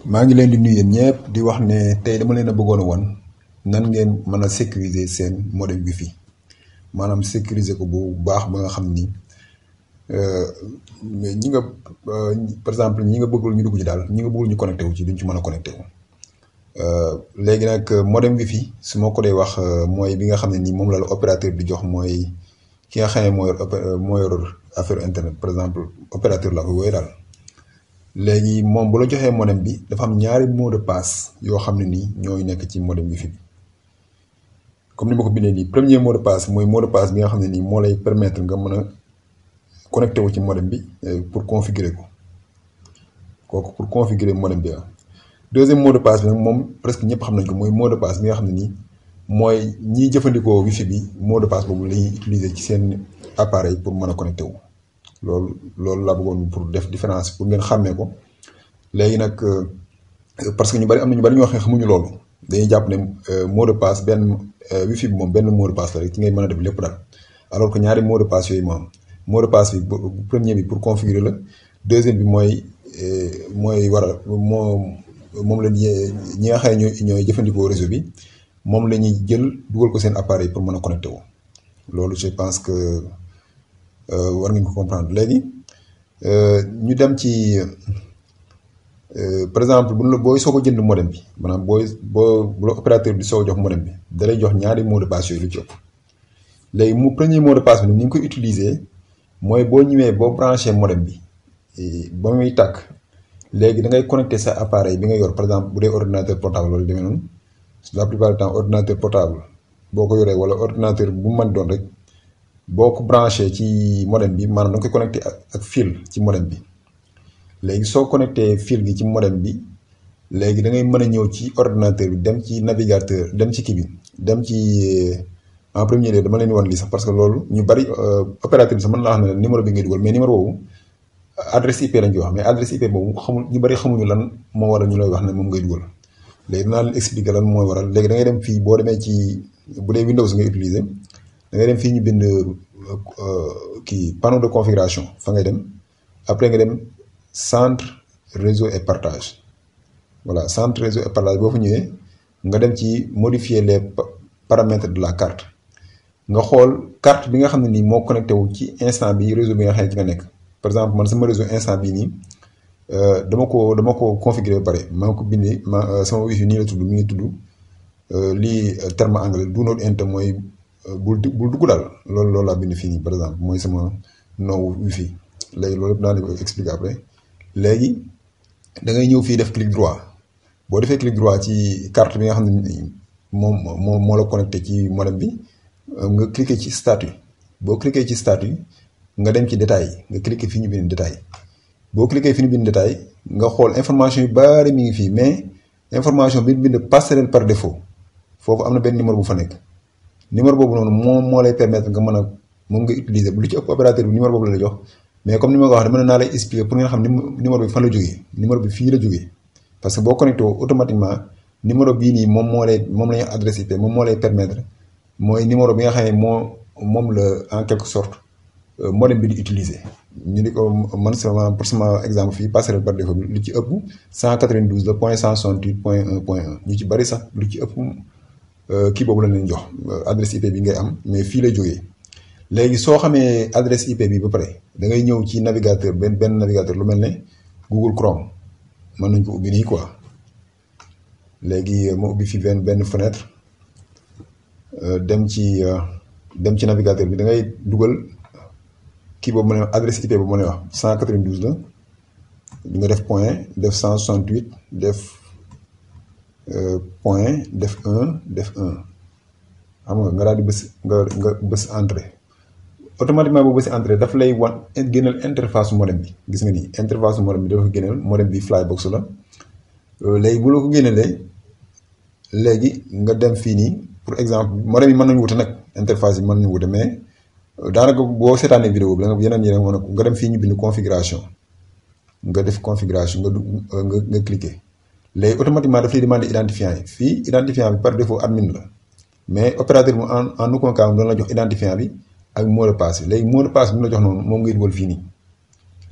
maa ngi leen di nuyu yéen ñëpp di wax ne tey dama leen a bëggoon a won nan ngeen mën a sécuriser seen modem wifi maanaam sécuriser ko bu baax ba nga xam ni ñi nga par exemple ñi nga bëggul ñu dugg ci daal ñi nga bëggul ñu connecté wu ci duñ ci mën a connecté wu. léegi nag modem wifi su ma ko dee wax mooy bi nga xam ne nii moom la la opérateur di jox mooy ki nga xam ne moo yor affaire internet par exemple opérateur la ko wooyu daal. léegi moom bu la joxee modem bi dafa am ñaari mot de passe yoo xam ne nii ñooy nekk ci modem wifi bi comme ni ma ko bindee nii premier mot de passe mooy mot de passe bi nga xam ne nii moo lay permettre nga mën a connecté wu ci modem bi pour configurer ko kooku pour configurer modem bi la. deuxième mot de passe bi nag moom presque ñëpp xam nañ ko mooy mot de passe bi nga xam ne nii mooy ñiy jëfandikoo wifi bi mot de passe boobu la ñuy utiliser ci seen appareil pour mën a connecté wu. loolu laa bëggoon pour def différence pour ngeen xàmmee ko léegi nag parce que ñu bari am na ñu bari ñoo xam ne xamuñu loolu dañuy jàpp ne mot de passe benn wifi bi moom benn mot de passe la rek ci ngay mën a def lépp daal alors que ñaari mot de passe yooyu moo am mot de passe bi premier bi pour configurer la deuxième bi mooy moom la ñi nga xam ne ñooy jëfandikoo réseau bi moom la ñuy jël dugal ko seen appareil pour mën a connecté wu loolu je pense que war ngeen ko comprendre léegi ñu dem ci par exemple booy soog a jënd modem bi maanaam bu la opérateur bi soog a jox modem bi da lay jox ñaari mot de passe yooyu lu ci ëpp léegi premier mot de passe bi ni nga koy utiliser mooy boo ñëwee boo branché modem bi ba muy tàkk léegi da ngay connecté sa appareil bi nga yor par exemple bu dee ordinateur portable wala demee noonu la plupart du temps ordinateur portable boo ko yoree wala ordinateur bu mën doon rek. boo ko branché ci modem bi maanaam da nga koy connecté ak fil ci modem bi léegi soo connecté fil gi ci modem bi léegi da ngay mën a ñëw ci ordinateur bi dem ci navigateur dem ci kii bi dem ci en premier lieu dama leen di wan lii sax parce que loolu ñu bari opérateur bi sax mën naa xam ne numéro bi ngay dugal mais numéro boobu adresse IP lañ koy wax mais adresse IP boobu ñu bari xamuñu lan moo waral ñu lay wax ne moom ngay dugal léegi dinaa leen expliquer lan mooy waral léegi da ngay dem fii boo demee ci bu dee Windows ngay utiliser. da ngay dem fii ñu bind panneau de configuration fa ngay dem après nga dem centre réseau et partage voilà centre réseau et partage boo fa ñëwee nga dem ci modifier les paramètres de la carte nga xool carte bi nga xam ne nii moo connecté wu ci instant bi réseau bi nga xam ne ci nga nekk par exemple man sama réseau instant bii nii dama ko configuré ba pare maa ngi ko bindee sama wifi nii la tudd mi ngi tudd lii terme anglais do not enter mooy bul dugg daal loolu laa bind fii nii par exemple mooy sama nom wifi léegi loolu yëpp daal di ko expliquer après léegi da ngay ñëw fii def clic droit boo defee clic droit ci carte bi nga xam ne moo la connecté ci modem bi nga cliquer ci statut boo cliquer ci statut nga dem ci détail nga cliquer fii ñu bind détail boo cliquer fii ñu bind détail nga xool information yu bari mi ngi fii mais information bi bind passerelle par défaut foofu am na benn numéro bu fa nekk. numéro boobu noonu moo lay permettre nga mën a moom nga utiliser lu ci ëpp opérateur bi numéro boobu la jox mais comme ni ma ko wax dama naa lay expliquer pour ngeen xam numéro bi fan la jógee numéro bi fii la jógee parce que boo connecté woo automatiquement numéro bii nii moom la ñuy adresse IP moom moo lay permettre mooy numéro bi nga xam ne moom la en quelque sorte modem bi di utiliser ñu di ko man sama pour sama exemple fii passerelle par défaut bi lu ci ëpp 192 la point 168.1.1 ñu ci bari sax lu ci ëpp. kii boobu la leen jox adresse IP bi ngay am mais fii lay jógee léegi soo xamee adresse IP bi ba pare da ngay ñëw ci navigateur benn navigateur lu mel ne Google Chrome mën nañ ko ubbi nii quoi léegi ma ubbi fi benn fenêtre dem ci navigateur bi da ngay dugal kii boobu ma ne adresse IP boobu ma ne wax 192 la nga def point def 168 def. point def 1 xam nga daal di bës nga bës entrée automatiquement boo bësi entrée daf lay wan génneel interface modem bi gis nga nii interface modem bi dafa génneel modem bi Flybox la léegi bu la ko génneelee léegi nga dem fii nii pour exemple modem yi mën nañu wute nag interface yi mën nañu wute mais daanaka boo seetaanee vidéo bi yeneen yi mën nga dem fii ñu bind configuration nga def configuration nga cliquer léegi automatiquement daf lay demandé identifiant yi fii identifiant bi par défaut admin la mais opérateur bi en aucun cas dana la jox identifiant bi ak mot de passe léegi mot de passe bi mu la jox noonu moom ngay dugal fii nii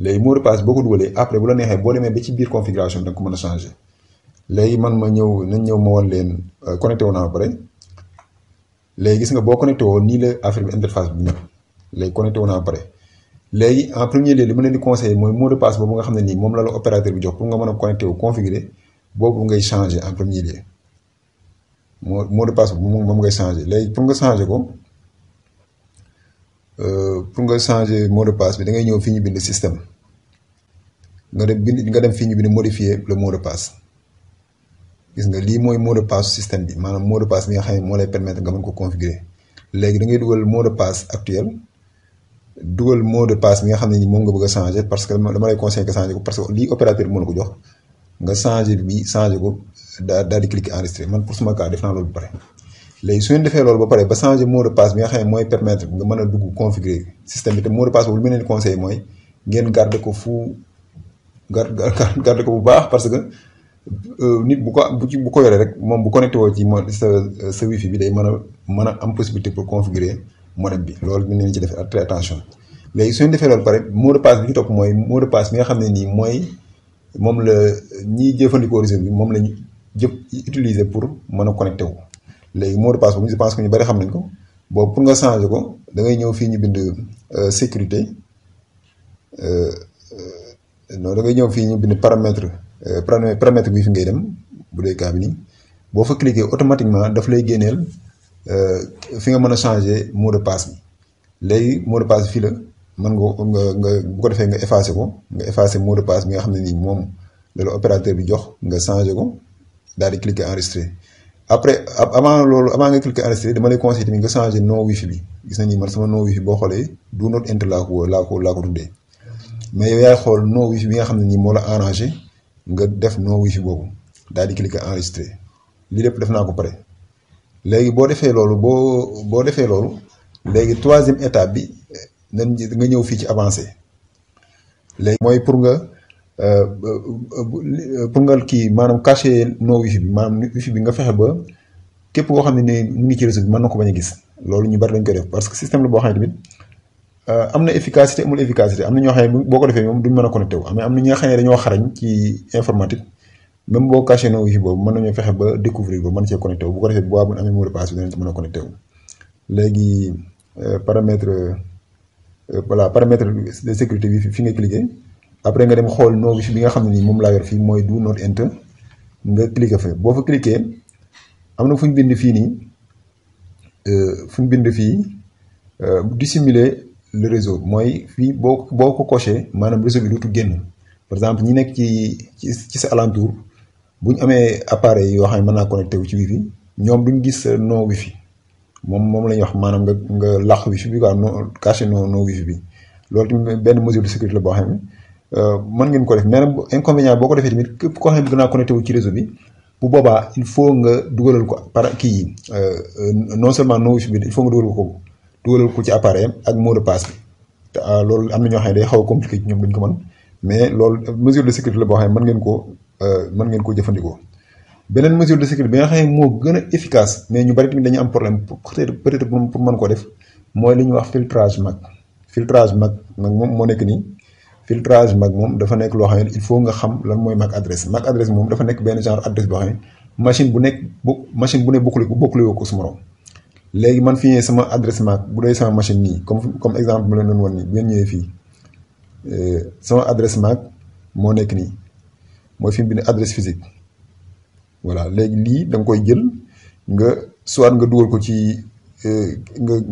léegi mot de passe boo ko dugalee après bu la neexee boo demee ba ci biir configuration da nga ko mën a changer léegi man ma ñëw nañ ñëw ma woon leen connecté wu naa ba pare léegi gis nga boo connecté woo nii la affaire bi interface bi ñëw léegi connecté wu naa ba pare léegi en premier lieu li ma leen di conseillé mooy mot de passe boobu nga xam ne nii moom la la opérateur bi jox pour nga mën a connecté wu configurer boobu ngay changer en premier lieu mot de passe boobu moom ngay changer léegi pour nga changer ko pour nga changer mot de passe bi da ngay ñëw fii ñu bind système nga dem fii ñu bind modifier le mot de passe gis nga lii mooy mot de passe système bi maanaam mot de passe bi nga xam ne moo lay permettre nga mën ko configurer léegi da ngay dugal mot de passe actuel dugal mot de passe bi nga xam ne ni moom nga bëgg a changer parce que dama lay conseiller nga changer ko parce que lii opérateur bi moo la ko jox nga changer ko daal di cliquer enregistrer man pour suma cas def naa loolu ba pare léegi su ngeen defee loolu ba pare ba changer mot de passe bi nga xam ne mooy permettre nga mën a dugg configurer système bi te mot de passe boobu lu ma leen conseillé mooy ngeen garder ko garder ko bu baax parce que nit bu ko yoree rek moom bu connecté woo ci sa wifi bi day mën a am possibilité pour configurer modem bi loolu ñu leen ci def très attention léegi su ñu defee loolu pare mot de passe bi ñu topp mooy mot de passe bi nga xam ne nii moom la ñiy jëfandikoo réseau bi moom la ñu utiliser pour mën a connecté wu léegi mot de passe boobu je pense que ñu bari xam nañ ko boobu pour nga changer ko da ngay ñëw fii ñu bind sécurité non da ngay ñëw fii ñu bind paramètre bi fi ngay dem bu dee cas bi nii boo fa cliquer automatiquement daf lay génneel fi nga mën a changer mot de passe bi léegi mot de passe fii la mën nga bu ko defee nga effacer mot de passe bi nga xam ne nii moom la opérateur bi jox nga changer ko daal di cliquer enregistrer après avant nga cliquer enregistrer dama lay conseiller tamit nga changer nom wifi bi gis na ni man sama nom wifi boo xoolee do not enter laa ko tuddee mais yow yaay xool nom wifi bi nga xam ne nii moo la arrangé nga def nom wifi boobu daal di cliquer enregistrer lii lépp def naa ko pare léegi boo defee loolu léegi troisième étape bi nga ñëw fii ci avancé léegi mooy pour nga kii maanaam cacher nom wifi bi maanaam wifi bi nga fexe ba képp koo xam ne mu ngi ci réseau bi mën na ko bañ a gis loolu ñu bari dañ koy def parce que système la boo xam ne tamit am na efficacité amul efficacité am na ñoo xam ne boo ko defee moom duñ mën a connecté wu mais am na ñi nga xam ne dañoo xarañ ci informatique même boo caché nom wifi boobu mën nañoo fexe ba découvrir ko mën cee connecté wu bu ko defee bu bu amee mot de passe bi dinañ ci mën a connecté wu léegi paramètre de sécurité bi fi nga cliqué après nga dem xool nom wifi bi nga xam ne nii moom laa yor fii mooy do not enter nga cliqué fa boo fa cliqué am na fu ñu bind fii nii dissimuler le réseau mooy fii boo ko coché maanaam réseau bi dootu génn par exemple ñi nekk ci sa alentour bu ñu amee appareil yoo xam ne mën naa connecté wu ci wifi ñoom duñ gis nom wifi moom la ñuy wax maanaam nga làq wifi bi quoi non caché non wifi bi loolu tamit benn mesure de sécurité la boo xam ne mën ngeen ko def mais nag inconvénient boo ko defee tamit képp koo xam ne dinaa connecté wu ci réseau bi bu boobaa il faut nga dugalal ko non seulement nom wifi bi il faut nga dugalal ko ci appareil ak mot de passe bi te loolu am na ñoo xam ne day xaw a compliqué ci ñoom duñ ko mën mais loolu mesure de sécurité la boo xam ne mën ngeen ko jëfandikoo. beneen mesure de sécurité bi nga xam ne moo gën a efficace mais ñu bari tamit dañu am problème peut-être pour mën koo def mooy li ñuy wax filtrage MAC nag moom moo nekk nii filtrage MAC moom dafa nekk loo xam ne il faut nga xam lan mooy MAC adresse moom dafa nekk benn genre adresse boo xam ne machine bu ne bokkule ko su morom léegi man fii sama adresse MAC bu dee sama machine nii comme exemple bi ma leen doon wan nii bu ngeen ñëwee fii sama adresse MAC moo nekk nii mooy fi mu bind adresse physique voilà léegi lii da nga koy jël nga soit nga dugal ko ci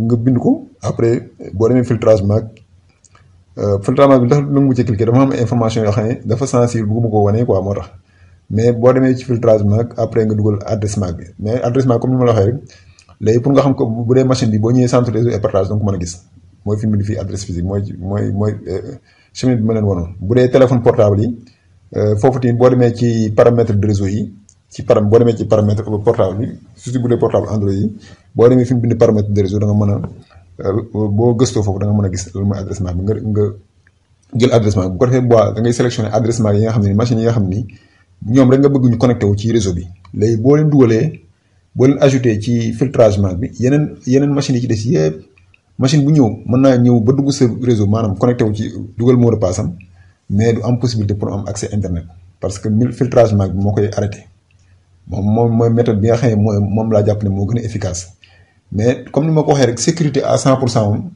nga bind ko après boo demee filtrage MAC bi ndax nangu ci cliquer dafa am information yoo xam ne dafa sensible bëgguma ko wane quoi moo tax mais boo demee ci filtrage MAC après nga dugal adresse MAC bi mais adresse MAC comme ni ma la waxee rek léegi pour nga xam ko bu dee machine bi boo ñëwee centre réseau et partage donc mën a gis mooy fi mu bind fii adresse physique mooy chemin bi ma leen wanoon bu dee téléphone portable yi foofu tamit boo demee ci paramètre de réseau yi boo demee ci paramètre portable bi surtout bu dee portable Android yi boo demee fi mu bind paramètre de réseau da nga mën a boo gëstoo foofu da nga mën a gis loolu mooy adresse MAC bi nga jël adresse MAC bu ko defee da ngay sélectionné adresse MAC yi nga xam ne machine yi nga xam ni ñoom rek nga bëgg ñu connecté wu ci réseau bi léegi boo leen dugalee boo leen ajouté ci filtrage MAC bi yeneen machines yi ci des yëpp machine bu ñëw mën naa ñëw ba dugg sa réseau maanaam connecté wu ci dugal mot de passe am mais du am possibilité pour am accès internet parce que filtrage MAC bi moo koy arrêté moom mooy méthode bi nga xam ne moom laa jàpp ne moo gën a efficace. mais comme ni ma ko waxee rek sécurité à 100% moom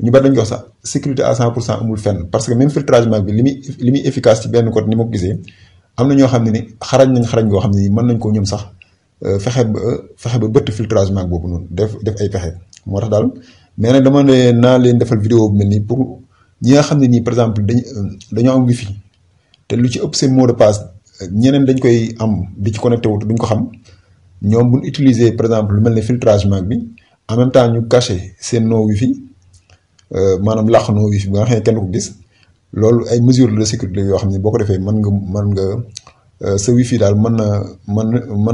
ñu bari dañ ko wax sax sécurité à 100% amul fenn parce que même filtrage mag bi li muy efficace ci benn côté ni ma ko gisee am na ñoo xam ne ni xarañ goo xam ne ni mën nañ ko ñoom sax fexe ba bëtt filtrage mag boobu noonu def ay pexe moo tax daal. mais nag dama ne naa leen defal vidéo bu mel nii pour ñi nga xam ne nii par exemple dañoo am wifi te lu ci ëpp seen mot de passe ñeneen dañ koy am di ci connecté wu duñ ko xam ñoom bu ñu utiliser par exemple lu mel ne filtrage mag bi en même temps ñu caché seen no wifi maanaam làq no wifi bi nga xam ne kenn ko gis loolu ay mesures de sécurité yoo xam ne boo ko defee mën nga sa wifi daal mën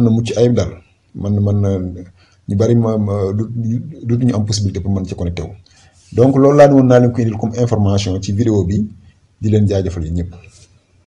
na mucc ayib daal mën na ñu bari dutuñu am possibilité pour mën ci connecté wu donc loolu laa ne woon naa leen ko indil comme information ci vidéo bi di leen jaajëfal yi ñëpp.